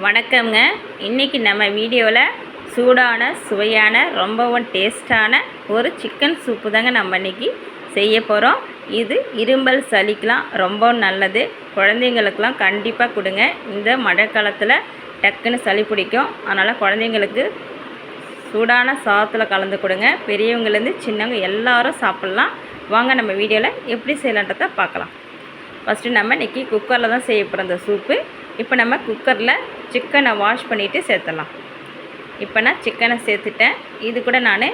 வணக்கம்ங்க. இன்றைக்கி நம்ம வீடியோவில் சூடான சுவையான ரொம்பவும் டேஸ்டான ஒரு சிக்கன் சூப்பு தாங்க நம்ம இன்றைக்கி செய்ய போகிறோம். இது இருமல் சளிக்கெலாம் ரொம்ப நல்லது. குழந்தைங்களுக்கெலாம் கண்டிப்பாக கொடுங்க. இந்த மழை காலத்தில் டக்குன்னு சளி பிடிக்கும். அதனால் குழந்தைங்களுக்கு சூடான சாதத்தில் கலந்து கொடுங்க. பெரியவங்கலேருந்து சின்னவங்க எல்லோரும் சாப்பிட்லாம். வாங்க நம்ம வீடியோவில் எப்படி செய்யலான்றதை பார்க்கலாம். ஃபஸ்ட்டு நம்ம இன்றைக்கி குக்கரில் தான் செய்ய போகிறோம் இந்த சூப்பு. இப்போ நம்ம குக்கரில் சிக்கனை வாஷ் பண்ணிவிட்டு சேர்த்துடலாம். இப்போ நான் சிக்கனை சேர்த்துட்டேன். இது கூட நான்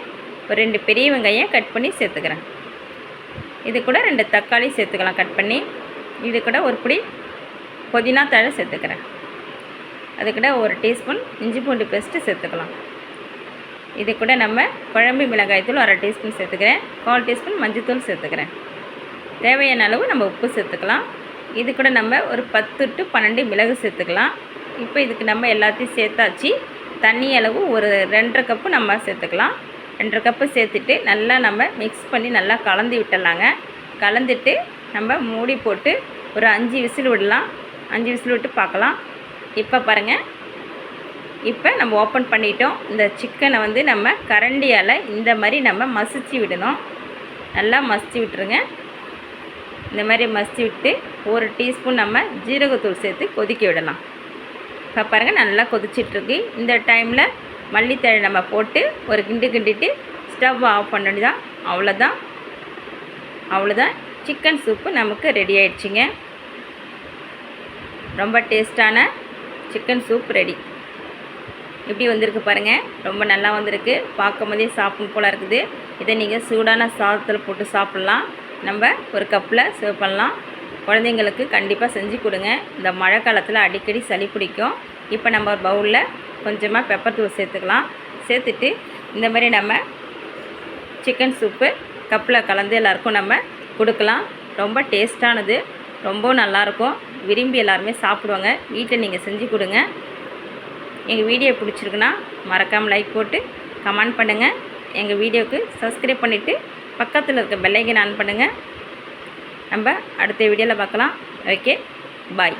ஒரு 2 பெரிய வெங்காயம் கட் பண்ணி சேர்த்துக்கிறேன். இது கூட 2 தக்காளி சேர்த்துக்கலாம் கட் பண்ணி. இது கூட ஒரு பிடி புதினா தழை சேர்த்துக்கிறேன். அது கூட 1 டீஸ்பூன் இஞ்சி பூண்டு பேஸ்ட்டு சேர்த்துக்கலாம். இது கூட நம்ம குழம்பு மிளகாய்த்தூள் 1/2 டீஸ்பூன் சேர்த்துக்கிறேன். 1/4 டீஸ்பூன் மஞ்சள்தூள் சேர்த்துக்கிறேன். தேவையான அளவு நம்ம உப்பு சேர்த்துக்கலாம். இது கூட நம்ம ஒரு 10 to 12 மிளகு சேர்த்துக்கலாம். இப்போ இதுக்கு நம்ம எல்லாத்தையும் சேர்த்தாச்சு. தண்ணி அளவு ஒரு 2.5 கப்பு நம்ம சேர்த்துக்கலாம். 2.5 கப்பு சேர்த்துட்டு நல்லா நம்ம மிக்ஸ் பண்ணி நல்லா கலந்து விட்டுடலாங்க. கலந்துட்டு நம்ம மூடி போட்டு ஒரு 5 விசில் விடலாம். 5 விசில் விட்டு பார்க்கலாம். இப்போ பாருங்கள், இப்போ நம்ம ஓப்பன் பண்ணிட்டோம். இந்த சிக்கனை நம்ம கரண்டியால் இந்த மாதிரி நம்ம மசிச்சு விடணும். நல்லா மசிச்சு விட்டுருங்க. இந்த மாதிரி மசிச்சு விட்டு 1 டீஸ்பூன் நம்ம ஜீரகத்தூள் சேர்த்து கொதிக்க விடலாம். இப்போ பாருங்கள், நல்லா கொதிச்சிட்ருக்கு. இந்த டைமில் மல்லித்தழை நம்ம போட்டு ஒரு கிண்டிட்டு ஸ்டவ் ஆஃப் பண்ணி தான். அவ்வளோதான் சிக்கன் சூப்பு நமக்கு ரெடி ஆயிடுச்சுங்க. ரொம்ப டேஸ்டான சிக்கன் சூப் ரெடி. எப்படி வந்திருக்கு பாருங்கள், ரொம்ப நல்லா வந்திருக்கு. பார்க்கும் போதே சாப்பிடும் போல் இருக்குது. இதை நீங்கள் சூடான சாதத்தில் போட்டு சாப்பிட்லாம். நம்ம ஒரு கப்பில் சர்வ் பண்ணலாம். குழந்தைங்களுக்கு கண்டிப்பாக செஞ்சு கொடுங்க. இந்த மழை காலத்தில் அடிக்கடி சளி பிடிக்கும். இப்போ நம்ம ஒரு பவுலில் கொஞ்சமாக பெப்பர் தூள் சேர்த்துக்கலாம். சேர்த்துட்டு இந்த மாதிரி நம்ம சிக்கன் சூப்பு கப்பில் கலந்து எல்லாேருக்கும் நம்ம கொடுக்கலாம். ரொம்ப டேஸ்ட்டானது, ரொம்ப நல்லாயிருக்கும். விரும்பி எல்லாருமே சாப்பிடுவாங்க. வீட்டில் நீங்கள் செஞ்சு கொடுங்க. எங்கள் வீடியோ பிடிச்சிருக்குன்னா மறக்காமல் லைக் போட்டு கமெண்ட் பண்ணுங்கள். எங்கள் வீடியோவுக்கு சப்ஸ்கிரைப் பண்ணிவிட்டு பக்கத்தில் இருக்க பெல் ஐகான் ஆன் பண்ணுங்கள். நம்ம அடுத்த வீடியோவில் பார்க்கலாம். ஓகே, பாய்.